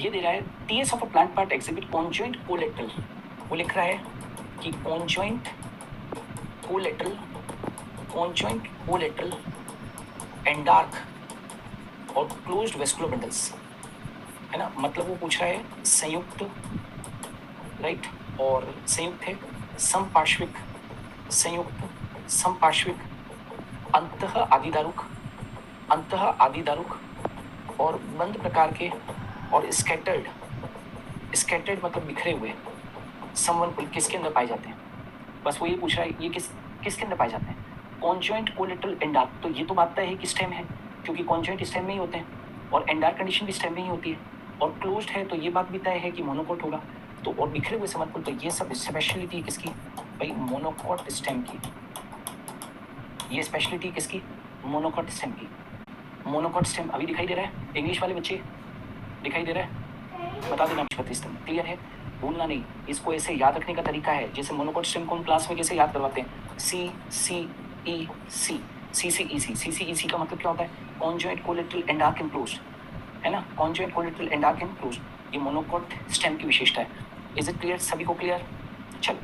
ये दे रहा है TS of a plant part exhibit conjoint collateral, वो लिख रहा है कि कॉन्जॉइंट कोलेटरल एंडार्क और क्लोज्ड वेस्कुलर बंडल्स, है ना, मतलब वो पूछ रहा है संयुक्त, राइट, और संयुक्त है समपार्श्विक, अंतः आदिदारुक और बंद प्रकार के और स्कैटर्ड मतलब बिखरे हुए समवनकुल किसके अंदर पाए जाते हैं। बस वो ये पूछ रहा है ये किसके अंदर पाए जाते हैं। कॉन्जॉइंट कोलेटरल एंडार्क, तो ये तो बात तय है कि स्टेम है, क्योंकि कॉन्जॉइंट स्टेम में ही होते हैं और एंडार्क कंडीशन भी स्टेम में ही होती है, और क्लोज्ड है तो ये बात भी तय है कि मोनोकोट होगा। तो और बिखरे हुए समवनकुल, तो ये सब स्पेशलिटी किसकी भाई, मोनोकोट स्टेम की। ये स्पेशलिटी किसकी, मोनोकोट स्टेम की। मोनोकोट स्टेम अभी दिखाई दे रहा है, इंग्लिश वाले बच्चे दिखाई दे रहा है, बता देना स्टेम क्लियर है, भूलना नहीं। इसको ऐसे याद रखने का तरीका है जैसे मोनोकोट स्टेम को हम क्लास में कैसे याद करवाते हैं, सी सी का मतलब क्या होता है, कॉन्जॉइंट कोलेटरल एंडार्क एंड क्लोज्ड, है ना, कॉन्जॉइंट कोलेटरल एंडार्क एंड क्लोज्ड, ये मोनोकोट स्टेम की विशेषता है। इज इट क्लियर, सभी को क्लियर। चल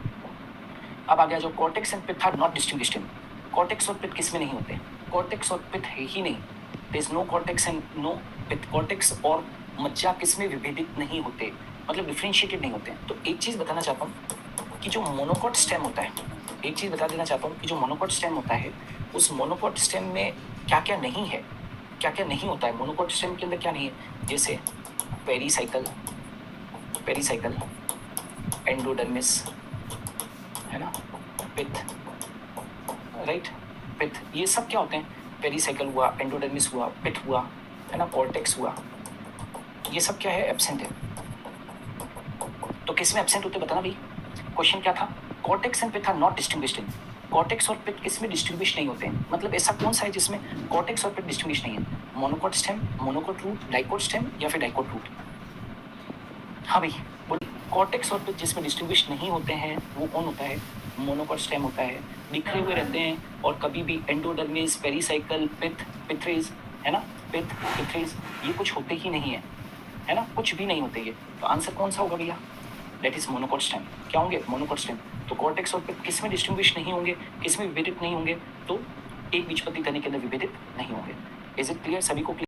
अब आ गया जो cortex and pith are not distinguished in. Cortex और पिथ किस में नहीं होते, कॉर्टेक्स और पिथ है ही नहीं, there is no cortex and no pith. Cortex और मज्जा किस में विभेदित नहीं होते, मतलब डिफ्रेंशिएटेड नहीं होते। तो एक चीज बताना चाहता हूँ कि जो मोनोकोट स्टेम होता है, एक चीज बता देना चाहता हूँ कि जो मोनोकोट स्टेम होता है उस मोनोकोट स्टेम में क्या क्या नहीं है, क्या क्या नहीं होता है मोनोकोट स्टेम के अंदर, क्या नहीं है, जैसे पेरीसाइकल एंडोडर्मिस, है ना, पिथ, राइट, पिथ, ये सब क्या होते हैं, पेरीसाइकल हुआ, एंडोडर्मिस हुआ, पिथ हुआ, है ना, कॉर्टेक्स हुआ, ये सब क्या है, एब्सेंट है। तो किस में एब्सेंट होते बताना भाई, क्वेश्चन क्या था, cortex and pith are not distinguished in. Cortex और पिथ किस में डिस्टिंग्विश नहीं होते हैं, मतलब ऐसा कौन सा है जिसमें कॉर्टेक्स और पिथ डिस्टिंग्विश नहीं है, monocot stem, monocot root, dicot stem या फिर डाइकोट रूट। हाँ भाई बोलिए, कॉर्टेक्स और पिथ जिसमें डिस्टिंग्विश नहीं होते हैं वो कौन होता है, मोनोकोट स्टेम होता है, बिखरे हुए रहते हैं और कभी भी एंडोडर्मिस, पेरीसाइकल, पिथ, पिथ्रेज, है ना, पिथ, पिथ्रेज, ये कुछ होते ही नहीं है ना, कुछ भी नहीं होते ये। तो आंसर कौन सा होगा भैया, दैट इज मोनोकोट स्टेम। क्या होंगे, मोनोकोट स्टेम। तो कॉर्टेक्स और पिथ किस में डिस्टिंग्विश नहीं होंगे, किस में विभेदित नहीं होंगे, तो एक बीजपति तने के अंदर विभेदित नहीं होंगे। इज इट क्लियर, सभी को क्लियर।